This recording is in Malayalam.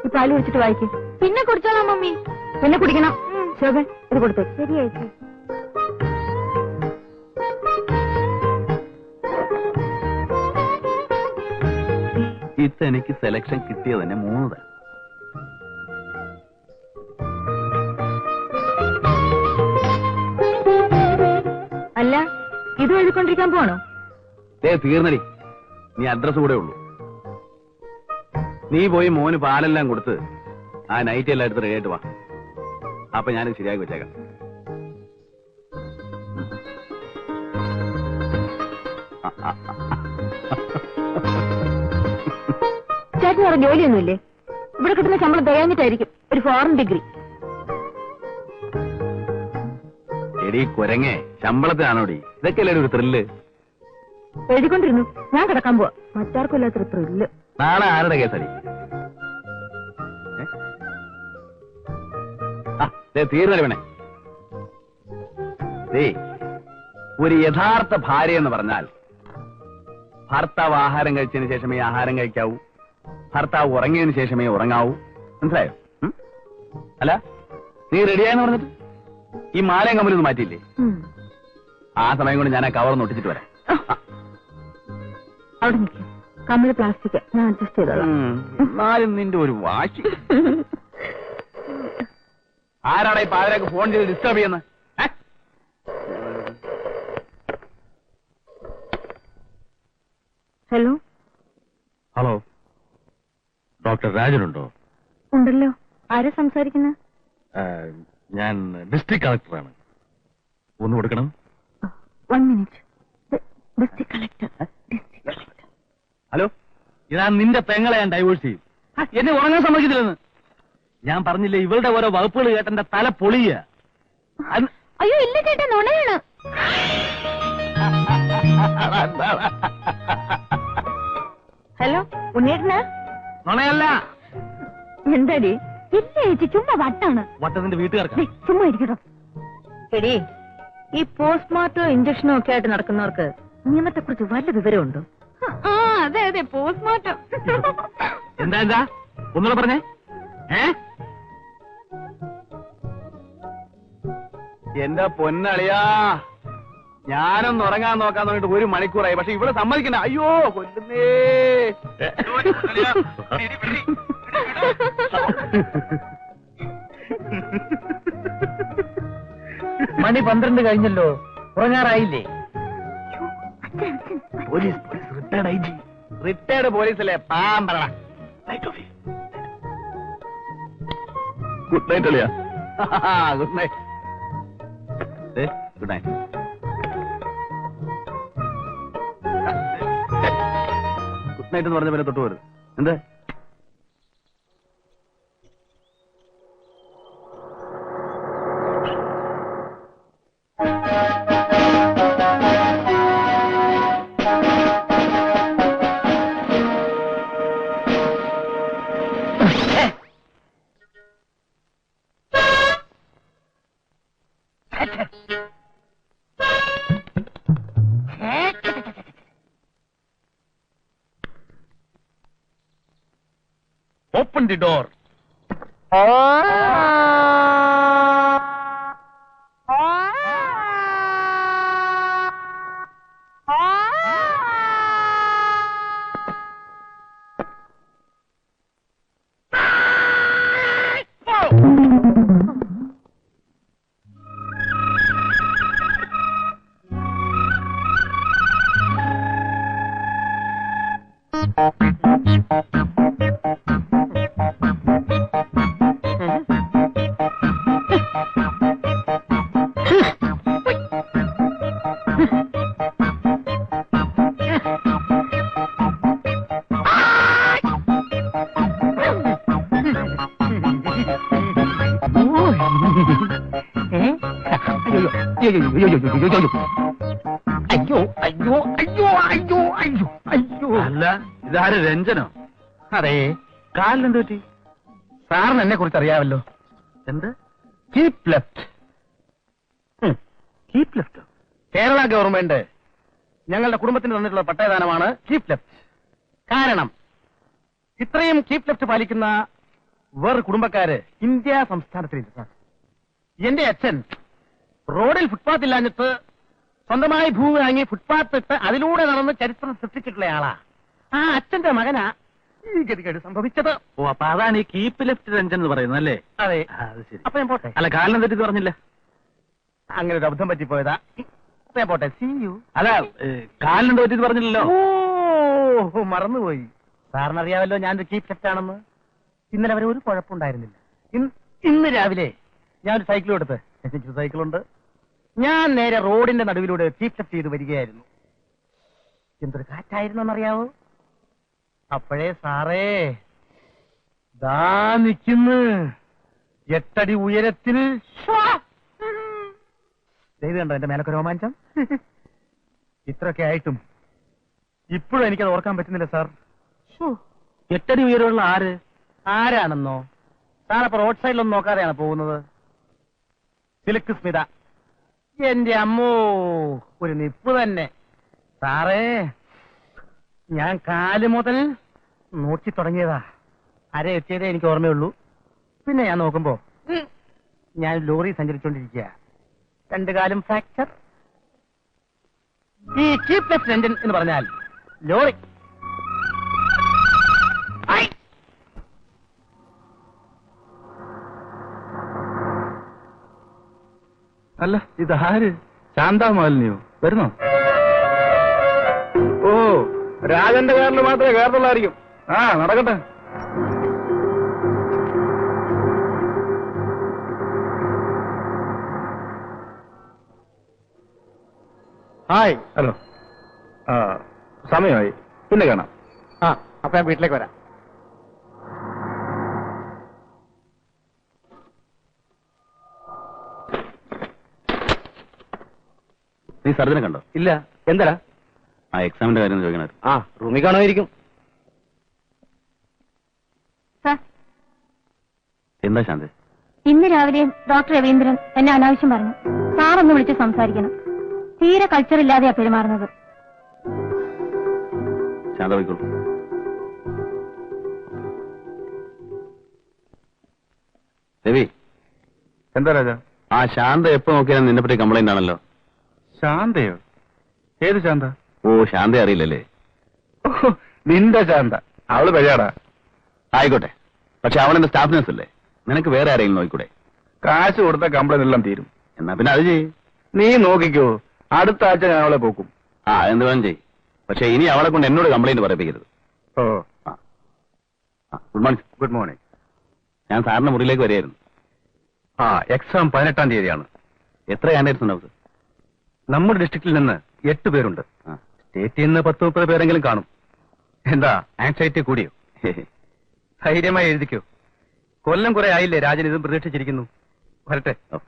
ഈ പാല് കുടിച്ചിട്ട് വായിക്കും. പിന്നെ കുടിച്ചോളാം മമ്മി. പിന്നെ കുടിക്കണം. ശോഭ ഇത് കൊടുത്തു. ശരിയായിട്ട് ഇതെനിക്ക് സെലക്ഷൻ കിട്ടിയത് തന്നെ 3 തരം. അല്ല, ഇത് എഴുതിക്കൊണ്ടിരിക്കാൻ പോണോ? തീർന്നടി, നീ അഡ്രസ് കൂടെ ഉള്ളൂ. നീ പോയി മോന് പാലെല്ലാം കൊടുത്ത് ആ നൈറ്റ് എല്ലാം എടുത്ത് റെഡിയായിട്ട് വാ. അപ്പൊ ഞാനിത് ശരിയാക്കി വെച്ചേക്കാം. ചേട്ടന് വേറെ ജോലിയൊന്നുമില്ലേ? ഇവിടെ കിട്ടുന്ന ശമ്പളം തികഞ്ഞിട്ടായിരിക്കും ഒരു ഫോറിൻ ഡിഗ്രി. എടി കുരങ്ങേ, ശമ്പളത്തിനാണോടി? ഇതൊക്കെയല്ലേ ഒരു ത്രില്ല്. എഴുതിക്കൊണ്ടിരുന്നു, ഞാൻ കിടക്കാൻ പോവാ. മറ്റാർക്കും ഇല്ലാത്തൊരു ത്രില്ല്. നാളെ ആരുടെ കേസടി? തീർന്നടിവണേ. ഒരു യഥാർത്ഥ ഭാര്യ എന്ന് പറഞ്ഞാൽ ഭർത്താവ് ആഹാരം കഴിച്ചതിന് ശേഷമേ ആഹാരം കഴിക്കാവൂ, ഭർത്താവ് ഉറങ്ങിയതിന് ശേഷമേ ഉറങ്ങാവൂ. മനസ്സിലായോ? അല്ല, നീ റെഡിയായെന്ന് പറഞ്ഞിട്ട് ഈ മാലയും കമ്മലൊന്നും മാറ്റിയില്ലേ? ആ സമയം കൊണ്ട് ഞാൻ ആ കവർ ഒട്ടിച്ചിട്ട് വരാം. അവിടെ നിൽക്കും. കമ്മല് പ്ലാസ്റ്റിക്, ഞാൻ അഡ്ജസ്റ്റ് ചെയ്തോളാം. എന്നാലും നിന്റെ ഒരു വാശി. ആരാടാ ഈ പാതിരാക്ക് ഫോൺ ചെയ്ത് ഡിസ്റ്റർബ് ചെയ്യുന്നത്? ഹലോ. ഹലോ, ഡോക്ടർ രാജനുണ്ടോ? ഉണ്ടല്ലോ. ആരാ സംസാരിക്കുന്നത്? ഞാൻ ഡിസ്ട്രിക്ട് കളക്ടറാണ്. ഒന്ന് കൊടുക്കണം. 1 മിനിറ്റ്. District collector. ഹലോ, ഇതാ നിന്റെ പെങ്ങളെ ഞാൻ ഡൈവേഴ്സ് ചെയ്യും. എന്നെ ഉറങ്ങാൻ സമ്മതിക്കില്ലെന്ന് ഞാൻ പറഞ്ഞില്ലേ? ഇവളുടെ ഓരോ വകുപ്പുകൾ കേട്ടെന്റെ തല പൊളിയ. അയ്യോ ഇല്ല ചേട്ടാ, നുണയാണ്. ഹലോ, ഉണ്ണേട്ടനാ? നുണയല്ല. എന്താടി? ഇല്ല ചേച്ചി, ചുമ്മാ വട്ടാണ്. വട്ടത്തിന്റെ വീട്ടുകാർക്ക് ചുമ്മാ ഇരിക്കട്ടോ. എടി, ഈ പോസ്റ്റ്മോർട്ടം ഇഞ്ചക്ഷനും ഒക്കെ ആയിട്ട് നടക്കുന്നവർക്ക് നിയമത്തെ കുറിച്ച് വല്ല വിവരമുണ്ടോ? അതെ അതെ, പോസ്റ്റ്മോർട്ടം. എന്താ ഒന്നുകൂടെ പറഞ്ഞേ. എന്റെ പൊന്നളിയാ, ഞാനൊന്ന് ഉറങ്ങാൻ നോക്കാൻ നോക്കിട്ട് 1 മണിക്കൂറായി. പക്ഷെ ഇവിടെ സമ്മതിക്കണ്ട. അയ്യോ കൊല്ലുന്നേ. മണി 12 കഴിഞ്ഞല്ലോ, ഉറങ്ങാറായില്ലേ? റിട്ടയർഡ് പോലീസല്ലേ? പാമ്പറ. ഗുഡ് നൈറ്റ് അളിയാ. Good night. Good night. Good night എന്ന് പറഞ്ഞ പോലെ തൊട്ട് പോരുത്. എന്ത്? Open the door. അയ്യോ അയ്യോ അയ്യോ അയ്യോ അയ്യോ അയ്യോ. അല്ല, ഇതാര് രഞ്ജനോ? അതെ, കാലിനെന്ത് പറ്റി? സാറിന് എന്നെ കുറിച്ച് അറിയാമല്ലോ. എന്ത്? Keep left. കീപ് ലെഫ്റ്റോ? കേരള ഗവൺമെന്റ് ഞങ്ങളുടെ കുടുംബത്തിന് തന്നിട്ടുള്ള പട്ടയദാനമാണ് കീപ് ലെഫ്റ്റ്. കാരണം ഇത്രയും കീപ് ലെഫ്റ്റ് പാലിക്കുന്ന വേറെ കുടുംബക്കാര് ഇന്ത്യ സംസ്ഥാനത്തിലില്ല സാർ. എന്റെ അച്ഛൻ റോഡിൽ ഫുട്പാത്ത് ഇല്ലാഞ്ഞിട്ട് സ്വന്തമായി ഭൂമി വാങ്ങി ഫുട്പാത്ത് ഇട്ട് അതിലൂടെ നടന്ന് ചരിത്രം സൃഷ്ടിച്ചിട്ടുള്ള ആളാ. ആ അച്ഛന്റെ മകനാ ഈ ഗതികേട് സംഭവിച്ചത്. ഓ, അപ്പൊ അതാണ് ഈ കീപ്പ് ലെഫ്റ്റ് രഞ്ജൻ എന്ന് പറയുന്നത് അല്ലേ? അതെ. അത് ശരി. അപ്പൊ ഞാൻ പോട്ടെ. അല്ല, കാലിനെ തെറ്റി പറഞ്ഞില്ല. അങ്ങനെ ഒരു അബദ്ധം പറ്റിപ്പോയതാ. അപ്പൊ ഞാൻ പോട്ടെ. See you. അല്ല, കാലിനെ തെറ്റി പറഞ്ഞില്ലല്ലോ. ഓ, മറന്നുപോയി. സാറിനറിയാമല്ലോ ഞാനൊരു കീപ് ലെഫ്റ്റ് ആണെന്ന്. ഇന്നലെ വരെ ഒരു കുഴപ്പമുണ്ടായിരുന്നില്ല. ഇന്ന് രാവിലെ ഞാനൊരു സൈക്കിൾ എടുത്ത്, എനിക്ക് സൈക്കിളുണ്ട്, ഞാൻ നേരെ റോഡിന്റെ നടുവിലൂടെ കീപ് ലെഫ്റ്റ് ചെയ്ത് വരികയായിരുന്നു. എന്തൊരു കാറ്റായിരുന്നറിയാവോ? അപ്പോഴേ സാറേ ദാ നിൽക്കുന്നു 8 അടി ഉയരത്തിൽ. ചെയ്ത് കണ്ടോ എന്റെ മേലൊക്കെ രോമാഞ്ചം? ഇത്രയൊക്കെ ആയിട്ടും ഇപ്പോഴും എനിക്കത് ഓർക്കാൻ പറ്റുന്നില്ല സാർ. 8 അടി ഉയരമുള്ള ആര്? ആരാണെന്നോ? സാറപ്പോ റോഡ് സൈഡിലൊന്നും നോക്കാതെയാണ് പോകുന്നത്. സിൽക്ക് സ്മിത. എന്റെ അമ്മോ, ഒരു നിപ്പ് തന്നെ. സാറേ, ഞാൻ കാല് മുതൽ നോക്കി തുടങ്ങിയതാ. അര എത്തിയതേ എനിക്ക് ഓർമ്മയുള്ളൂ. പിന്നെ ഞാൻ നോക്കുമ്പോ ഞാൻ ലോറി സഞ്ചരിച്ചുകൊണ്ടിരിക്കുക. 2 കാലും ഫ്രാക്ചർ. ഈ കീപ് ലെഫ്റ്റ് എഞ്ചിൻ എന്ന് പറഞ്ഞാൽ ലോറി. അല്ല, ഇതാര്? ശാന്താമാലിനിയോ? വരുന്നോ? ഓ, രാജന്റെ കാറിൽ മാത്രമേ കയറുള്ളായിരിക്കും. ആ, നടക്കട്ടെ. ഹായ്. ഹലോ. ആ, സമയമായി. പിന്നെ കാണാം. ആ, അപ്പൊ ഞാൻ വീട്ടിലേക്ക് വരാം. നീ സർജനെ കണ്ടോ? ഇല്ല. എന്താ? ആ എക്സാമിന്റെ കാര്യം ചോദിക്കണ. ആ, റൂമിൽ കാണുമായിരിക്കും. സാർ, എന്താ ശാന്തി? ഇന്ന് രാവിലെ ഡോക്ടർ രവീന്ദ്രൻ എന്നെ അനാവശ്യം പറഞ്ഞു. സാറൊന്ന് വിളിച്ച് സംസാരിക്കണം. തീരെ കൾച്ചർ ഇല്ലാതെയാ പെരുമാറുന്നത്. ശാന്ത പോയിക്കോളൂ. രവി. എന്താ രാജ? ആ ശാന്ത എപ്പോ നോക്കിയാലും നിന്നെ പറ്റി കംപ്ലൈന്റ് ആണല്ലോ. ശാന്തയോ? ഏത് ശാന്ത? ഓ, ശാന്ത അറിയില്ലല്ലേ? നിന്റെ ശാന്ത. അവള് പഴയാടാ. ആയിക്കോട്ടെ, പക്ഷെ അവളെന്റെ സ്റ്റാഫ് നഴ്സ് അല്ലേ? നിനക്ക് വേറെ ആരെങ്കിലും നോക്കിക്കൂടെ? കാശ് കൊടുത്ത കംപ്ലൈന്റ് എല്ലാം തീരും. എന്നാ പിന്നെ അത് ചെയ്യ്. നീ നോക്കിക്കോ, അടുത്ത ആഴ്ച ഞാൻ അവളെ പോക്കും. ആ, എന്ത് വേണം ചെയ്യ്. പക്ഷെ ഇനി അവളെ കൊണ്ട് എന്നോട് കംപ്ലൈന്റ് പറയിപ്പിക്കരുത്. ഓ, ഗുഡ് മോർണിംഗ്. Good morning. ഞാൻ സാറിന്റെ മുറിയിലേക്ക് വരികയായിരുന്നു. ആ, എക്സാം 18-ാം തീയതിയാണ്. എത്ര കാൻഡിഡേറ്റ്സ് ഉണ്ടാവും? നമ്മുടെ ഡിസ്ട്രിക്റ്റിൽ നിന്ന് 8 പേരുണ്ട്. ആ. സ്റ്റേറ്റിൽ നിന്ന് 10-30 പേരെങ്കിലും കാണും. എന്താ, ആൻസൈറ്റി കൂടിയോ? ധൈര്യമായി എഴുതിക്കോ. കൊല്ലം കുറെ ആയില്ലേ രാജൻ ഇതും പ്രതീക്ഷിച്ചിരിക്കുന്നു. വരട്ടെ. ഓ.